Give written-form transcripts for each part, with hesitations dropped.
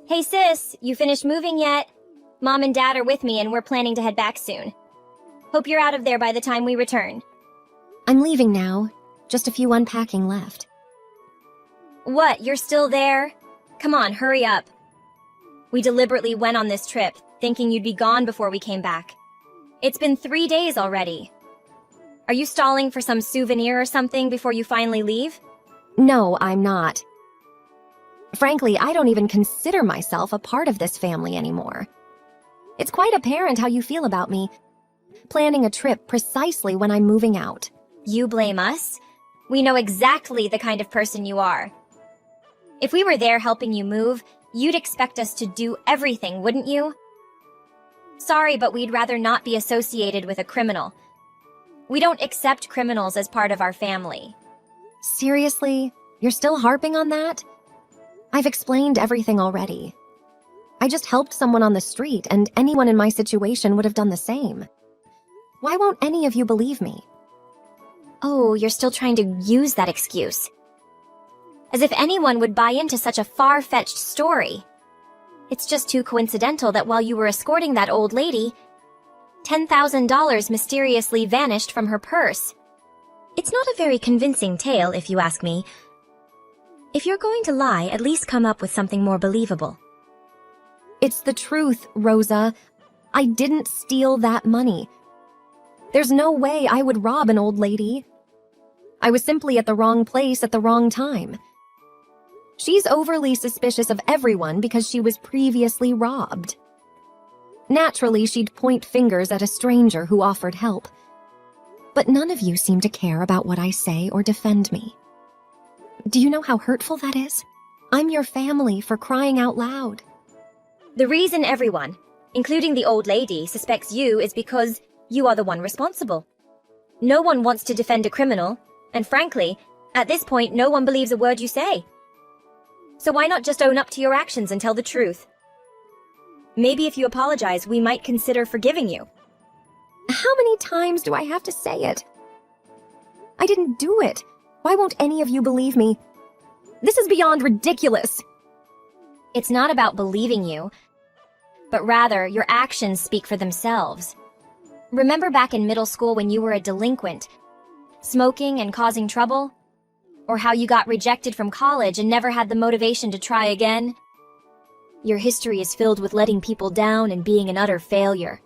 Hey sis, you finished moving yet? Mom and Dad are with me and we're planning to head back soon. Hope you're out of there by the time we return. I'm leaving now. Just a few unpacking left. What, you're still there? Come on, hurry up. We deliberately went on this trip, thinking you'd be gone before we came back. It's been 3 days already. Are you stalling for some souvenir or something before you finally leave? No, I'm not. Frankly, I don't even consider myself a part of this family anymore. It's quite apparent how you feel about me, planning a trip precisely when I'm moving out. You blame us? We know exactly the kind of person you are. If we were there helping you move, you'd expect us to do everything, wouldn't you? Sorry, but we'd rather not be associated with a criminal. We don't accept criminals as part of our family. Seriously? You're still harping on that? I've explained everything already. I just helped someone on the street, and anyone in my situation would have done the same. Why won't any of you believe me? Oh, you're still trying to use that excuse. As if anyone would buy into such a far-fetched story. It's just too coincidental that while you were escorting that old lady, $10,000 mysteriously vanished from her purse. It's not a very convincing tale, if you ask me. If you're going to lie, at least come up with something more believable. It's the truth, Rosa. I didn't steal that money. There's no way I would rob an old lady. I was simply at the wrong place at the wrong time. She's overly suspicious of everyone because she was previously robbed. Naturally, she'd point fingers at a stranger who offered help. But none of you seem to care about what I say or defend me. Do you know how hurtful that is? I'm your family, for crying out loud. The reason everyone, including the old lady, suspects you is because you are the one responsible. No one wants to defend a criminal, and frankly, at this point, no one believes a word you say. So why not just own up to your actions and tell the truth? Maybe if you apologize, we might consider forgiving you. How many times do I have to say it? I didn't do it. Why won't any of you believe me? This is beyond ridiculous. It's not about believing you, but rather your actions speak for themselves. Remember back in middle school when you were a delinquent, smoking and causing trouble? Or how you got rejected from college and never had the motivation to try again? Your history is filled with letting people down and being an utter failure.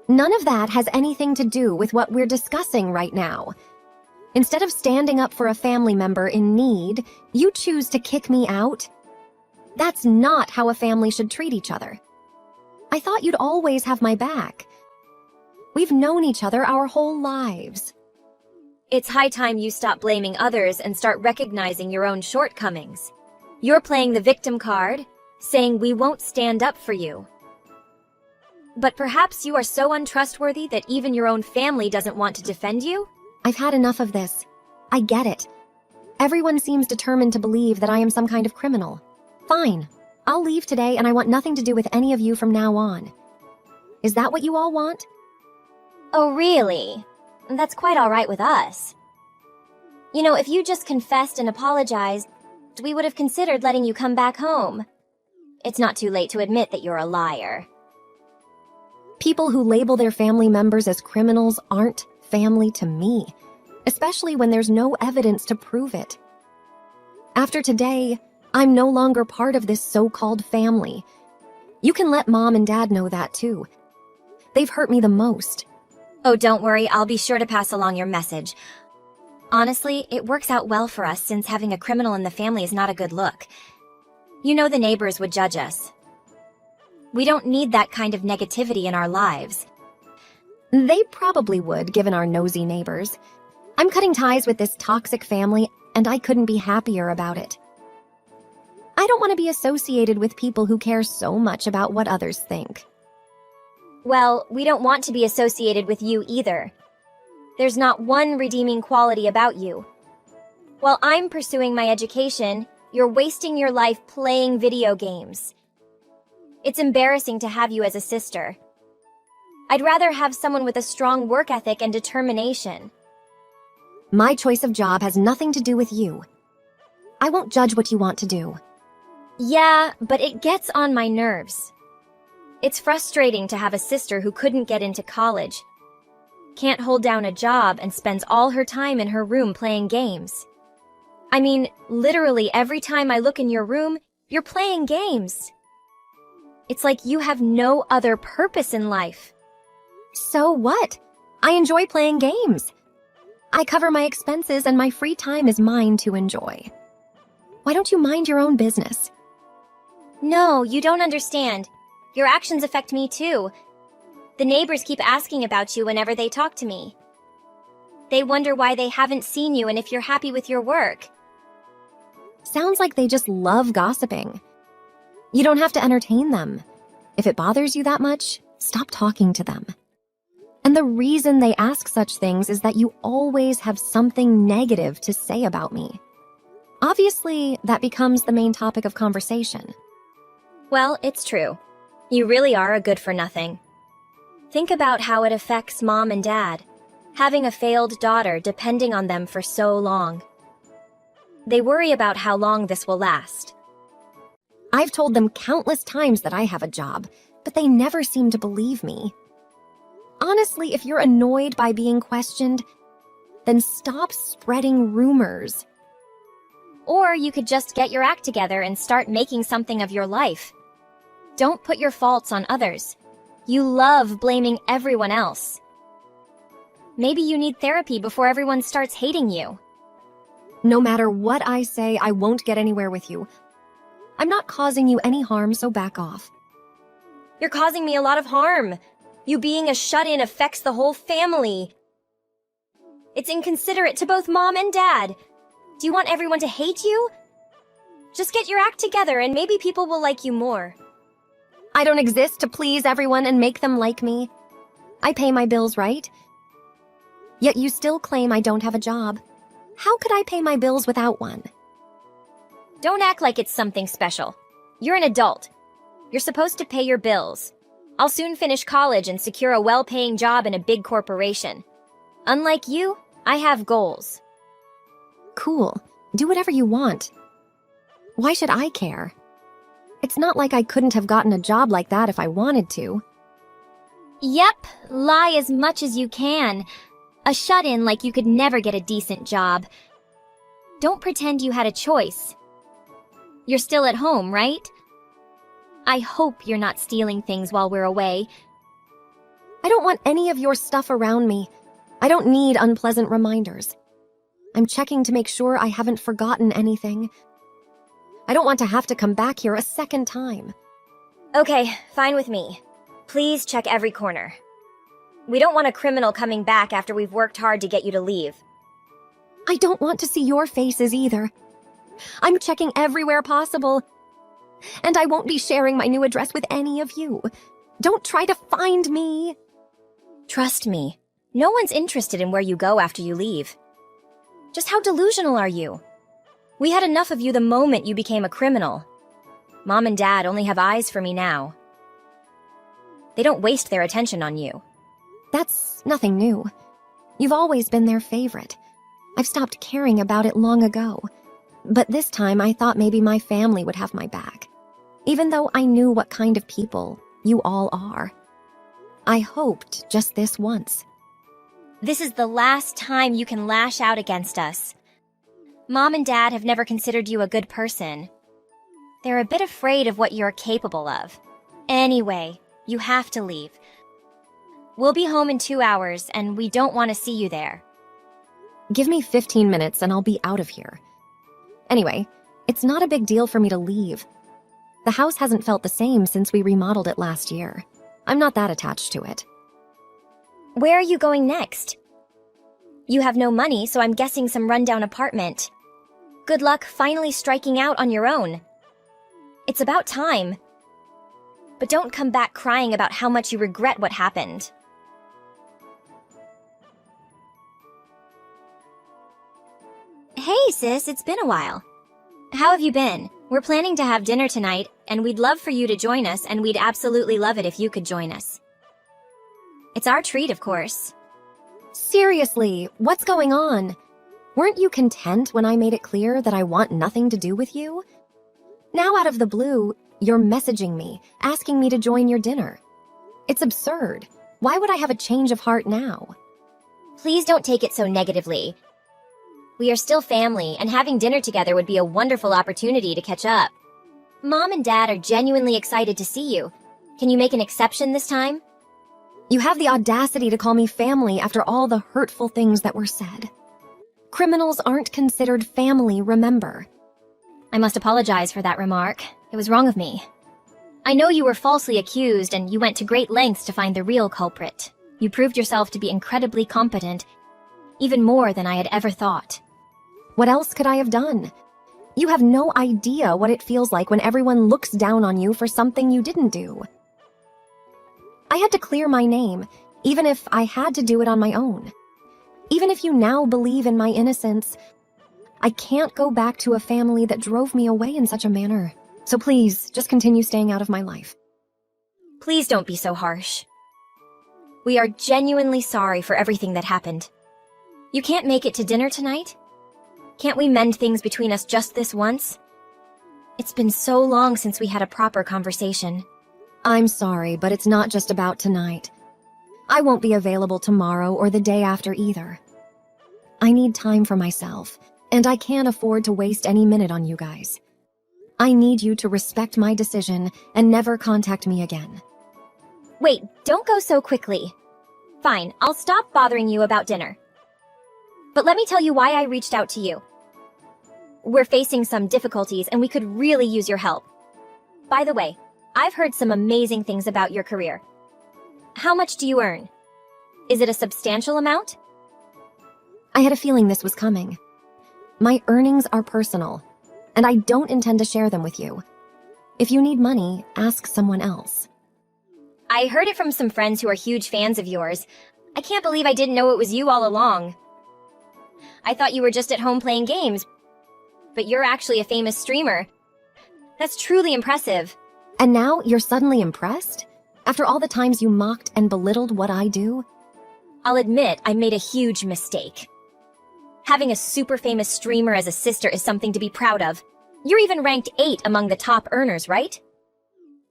None of that has anything to do with what we're discussing right now. Instead of standing up for a family member in need, you choose to kick me out? That's not how a family should treat each other. I thought you'd always have my back. We've known each other our whole lives. It's high time you stop blaming others and start recognizing your own shortcomings. You're playing the victim card, saying we won't stand up for you. But perhaps you are so untrustworthy that even your own family doesn't want to defend you? I've had enough of this. I get it. Everyone seems determined to believe that I am some kind of criminal. Fine. I'll leave today and I want nothing to do with any of you from now on. Is that what you all want? Oh, really? That's quite all right with us. You know, if you just confessed and apologized, we would have considered letting you come back home. It's not too late to admit that you're a liar. People who label their family members as criminals aren't family to me, especially when there's no evidence to prove it. After today, I'm no longer part of this so-called family. You can let Mom and Dad know that too. They've hurt me the most. Oh, don't worry, I'll be sure to pass along your message. Honestly, it works out well for us since having a criminal in the family is not a good look. You know the neighbors would judge us. We don't need that kind of negativity in our lives. They probably would, given our nosy neighbors. I'm cutting ties with this toxic family, and I couldn't be happier about it. I don't want to be associated with people who care so much about what others think. Well, we don't want to be associated with you either. There's not one redeeming quality about you. While I'm pursuing my education, you're wasting your life playing video games. It's embarrassing to have you as a sister. I'd rather have someone with a strong work ethic and determination. My choice of job has nothing to do with you. I won't judge what you want to do. Yeah, but it gets on my nerves. It's frustrating to have a sister who couldn't get into college, can't hold down a job, and spends all her time in her room playing games. I mean, literally every time I look in your room, you're playing games. It's like you have no other purpose in life. So what? I enjoy playing games. I cover my expenses and my free time is mine to enjoy. Why don't you mind your own business? No, you don't understand. Your actions affect me too. The neighbors keep asking about you whenever they talk to me. They wonder why they haven't seen you and if you're happy with your work. Sounds like they just love gossiping. You don't have to entertain them. If it bothers you that much, stop talking to them. And the reason they ask such things is that you always have something negative to say about me. Obviously, that becomes the main topic of conversation. Well, it's true. You really are a good-for-nothing. Think about how it affects Mom and Dad, having a failed daughter depending on them for so long. They worry about how long this will last. I've told them countless times that I have a job, but they never seem to believe me. Honestly, if you're annoyed by being questioned, then stop spreading rumors. Or you could just get your act together and start making something of your life. Don't put your faults on others. You love blaming everyone else. Maybe you need therapy before everyone starts hating you. No matter what I say, I won't get anywhere with you. I'm not causing you any harm, so back off. You're causing me a lot of harm. You being a shut-in affects the whole family. It's inconsiderate to both Mom and Dad. Do you want everyone to hate you? Just get your act together and maybe people will like you more. I don't exist to please everyone and make them like me. I pay my bills, right? Yet you still claim I don't have a job. How could I pay my bills without one? Don't act like it's something special. You're an adult. You're supposed to pay your bills. I'll soon finish college and secure a well-paying job in a big corporation. Unlike you, I have goals. Cool. Do whatever you want. Why should I care? It's not like I couldn't have gotten a job like that if I wanted to. Yep, lie as much as you can. A shut-in like you could never get a decent job. Don't pretend you had a choice. You're still at home, right? I hope you're not stealing things while we're away. I don't want any of your stuff around me. I don't need unpleasant reminders. I'm checking to make sure I haven't forgotten anything. I don't want to have to come back here a second time. Okay, fine with me. Please check every corner. We don't want a criminal coming back after we've worked hard to get you to leave. I don't want to see your faces either. I'm checking everywhere possible. And I won't be sharing my new address with any of you. Don't try to find me. Trust me, no one's interested in where you go after you leave. Just how delusional are you? We had enough of you the moment you became a criminal. Mom and Dad only have eyes for me now. They don't waste their attention on you. That's nothing new. You've always been their favorite. I've stopped caring about it long ago. But this time I thought maybe my family would have my back. Even though I knew what kind of people you all are. I hoped just this once. This is the last time you can lash out against us. Mom and Dad have never considered you a good person. They're a bit afraid of what you're capable of. Anyway, you have to leave. We'll be home in 2 hours, and we don't want to see you there. Give me 15 minutes and I'll be out of here. Anyway, it's not a big deal for me to leave. The house hasn't felt the same since we remodeled it last year. I'm not that attached to it. Where are you going next? You have no money, so I'm guessing some rundown apartment. Good luck finally striking out on your own. It's about time. But don't come back crying about how much you regret what happened. Hey sis, it's been a while. How have you been? We're planning to have dinner tonight, and we'd love for you to join us, and we'd absolutely love it if you could join us. It's our treat, of course. Seriously, what's going on? Weren't you content when I made it clear that I want nothing to do with you? Now out of the blue, you're messaging me, asking me to join your dinner. It's absurd. Why would I have a change of heart now? Please don't take it so negatively. We are still family, and having dinner together would be a wonderful opportunity to catch up. Mom and Dad are genuinely excited to see you. Can you make an exception this time? You have the audacity to call me family after all the hurtful things that were said. Criminals aren't considered family, remember. I must apologize for that remark. It was wrong of me. I know you were falsely accused, and you went to great lengths to find the real culprit. You proved yourself to be incredibly competent, even more than I had ever thought. What else could I have done? You have no idea what it feels like when everyone looks down on you for something you didn't do. I had to clear my name, even if I had to do it on my own. Even if you now believe in my innocence, I can't go back to a family that drove me away in such a manner. So please, just continue staying out of my life. Please don't be so harsh. We are genuinely sorry for everything that happened. You can't make it to dinner tonight? Can't we mend things between us just this once? It's been so long since we had a proper conversation. I'm sorry, but it's not just about tonight. I won't be available tomorrow or the day after either. I need time for myself, and I can't afford to waste any minute on you guys. I need you to respect my decision and never contact me again. Wait, don't go so quickly. Fine, I'll stop bothering you about dinner. But let me tell you why I reached out to you. We're facing some difficulties, and we could really use your help. By the way, I've heard some amazing things about your career. How much do you earn? Is it a substantial amount? I had a feeling this was coming. My earnings are personal, and I don't intend to share them with you. If you need money, ask someone else. I heard it from some friends who are huge fans of yours. I can't believe I didn't know it was you all along. I thought you were just at home playing games, but you're actually a famous streamer. That's truly impressive. And now you're suddenly impressed? After all the times you mocked and belittled what I do? I'll admit I made a huge mistake. Having a super famous streamer as a sister is something to be proud of. You're even ranked 8 among the top earners, right?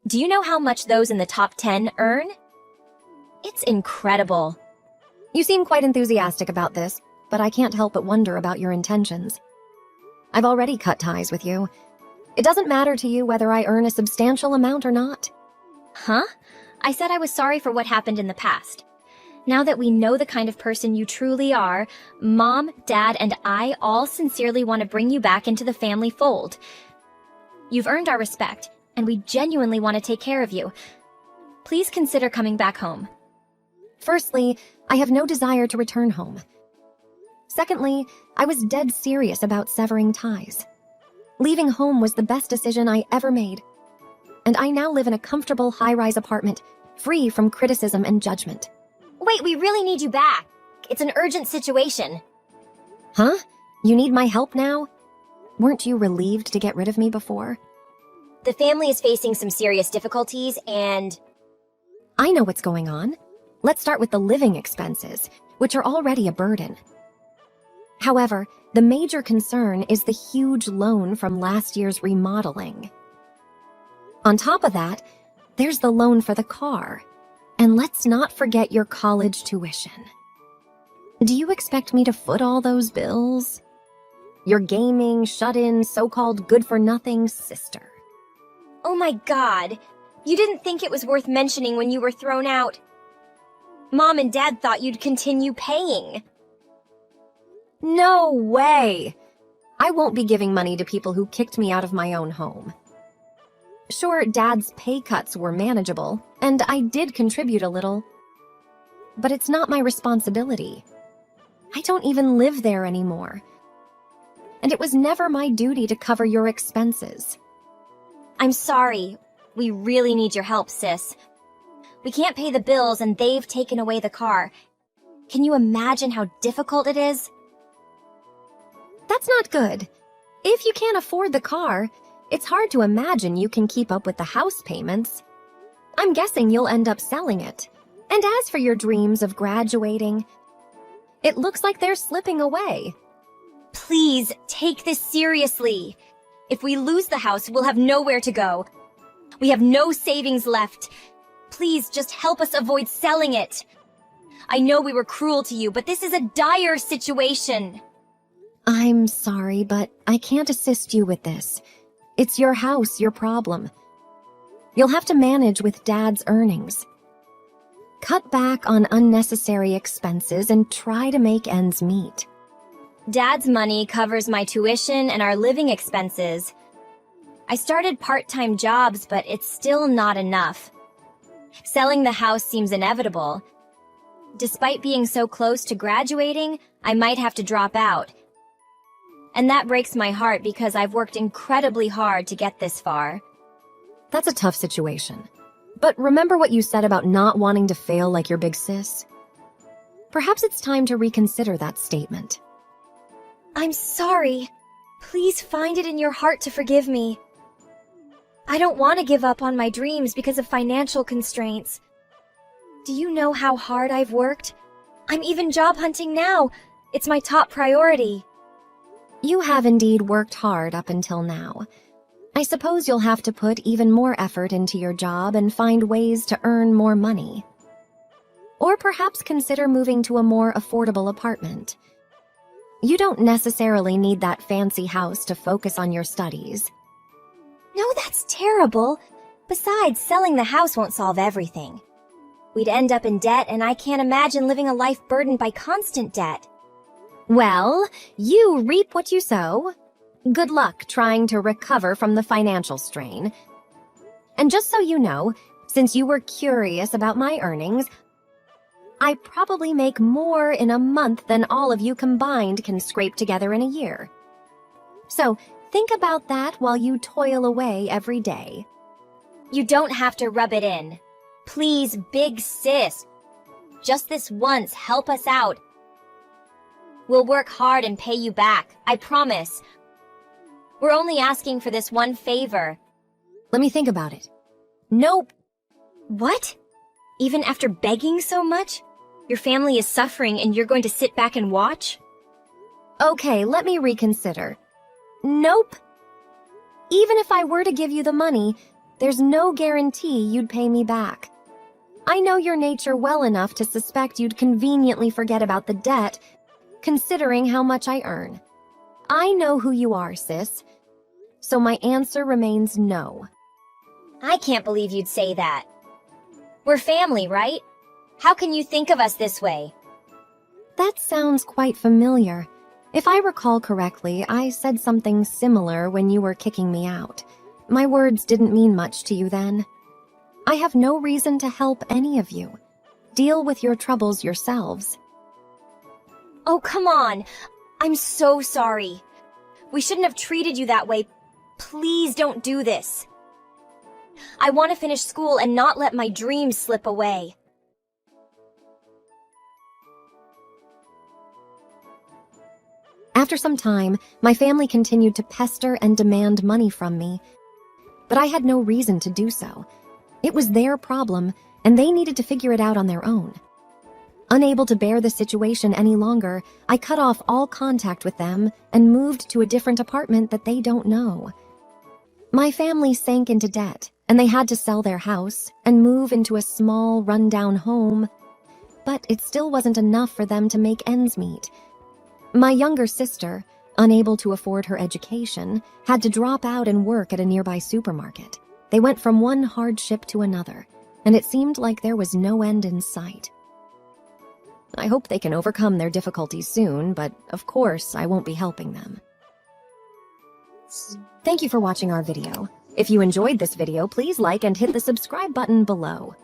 Do you know how much those in the top 10 earn? It's incredible. You seem quite enthusiastic about this, but I can't help but wonder about your intentions. I've already cut ties with you. It doesn't matter to you whether I earn a substantial amount or not. Huh? I said I was sorry for what happened in the past. Now that we know the kind of person you truly are, Mom, Dad, and I all sincerely want to bring you back into the family fold. You've earned our respect, and we genuinely want to take care of you. Please consider coming back home. Firstly, I have no desire to return home. Secondly, I was dead serious about severing ties. Leaving home was the best decision I ever made. And I now live in a comfortable high-rise apartment, free from criticism and judgment. Wait, we really need you back. It's an urgent situation. Huh? You need my help now? Weren't you relieved to get rid of me before? The family is facing some serious difficulties, and I know what's going on. Let's start with the living expenses, which are already a burden. However, the major concern is the huge loan from last year's remodeling. On top of that, there's the loan for the car. And let's not forget your college tuition. Do you expect me to foot all those bills? Your gaming, shut-in, so-called good-for-nothing sister. oh my god, you didn't think it was worth mentioning when you were thrown out. Mom and Dad thought you'd continue paying. No way! I won't be giving money to people who kicked me out of my own home. Sure, Dad's pay cuts were manageable, and I did contribute a little. But it's not my responsibility. I don't even live there anymore. And it was never my duty to cover your expenses. I'm sorry. We really need your help, sis. We can't pay the bills and they've taken away the car. Can you imagine how difficult it is? That's not good. If you can't afford the car, it's hard to imagine you can keep up with the house payments. I'm guessing you'll end up selling it. And as for your dreams of graduating, it looks like they're slipping away. Please, take this seriously. If we lose the house, we'll have nowhere to go. We have no savings left. Please just help us avoid selling it. I know we were cruel to you, but this is a dire situation. I'm sorry, but I can't assist you with this. It's your house, your problem. You'll have to manage with Dad's earnings. Cut back on unnecessary expenses and try to make ends meet. Dad's money covers my tuition and our living expenses. I started part-time jobs, but it's still not enough. Selling the house seems inevitable. Despite being so close to graduating, I might have to drop out. And that breaks my heart because I've worked incredibly hard to get this far. That's a tough situation. But remember what you said about not wanting to fail like your big sis? Perhaps it's time to reconsider that statement. I'm sorry. Please find it in your heart to forgive me. I don't want to give up on my dreams because of financial constraints. Do you know how hard I've worked? I'm even job hunting now. It's my top priority. You have indeed worked hard up until now. I suppose you'll have to put even more effort into your job and find ways to earn more money. Or perhaps consider moving to a more affordable apartment. You don't necessarily need that fancy house to focus on your studies. No, that's terrible. Besides, selling the house won't solve everything. We'd end up in debt, and I can't imagine living a life burdened by constant debt. Well, you reap what you sow. Good luck trying to recover from the financial strain. And just so you know, since you were curious about my earnings, I probably make more in a month than all of you combined can scrape together in a year. So think about that while you toil away every day. You don't have to rub it in. Please, big sis. Just this once, help us out. We'll work hard and pay you back, I promise. We're only asking for this one favor. Let me think about it. Nope. What? Even after begging so much? Your family is suffering and you're going to sit back and watch? Okay, let me reconsider. Nope. Even if I were to give you the money, there's no guarantee you'd pay me back. I know your nature well enough to suspect you'd conveniently forget about the debt, considering how much I earn. I know who you are, sis. So my answer remains no. I can't believe you'd say that. We're family, right? How can you think of us this way? That sounds quite familiar. If I recall correctly, I said something similar when you were kicking me out. My words didn't mean much to you then. I have no reason to help any of you. Deal with your troubles yourselves. Oh, come on. I'm so sorry. We shouldn't have treated you that way. Please don't do this. I want to finish school and not let my dreams slip away. After some time, my family continued to pester and demand money from me. But I had no reason to do so. It was their problem, and they needed to figure it out on their own. Unable to bear the situation any longer, I cut off all contact with them and moved to a different apartment that they don't know. My family sank into debt, and they had to sell their house and move into a small, rundown home. But it still wasn't enough for them to make ends meet. My younger sister, unable to afford her education, had to drop out and work at a nearby supermarket. They went from one hardship to another, and it seemed like there was no end in sight. I hope they can overcome their difficulties soon, but of course I won't be helping them. Thank you for watching our video. If you enjoyed this video, please like and hit the subscribe button below.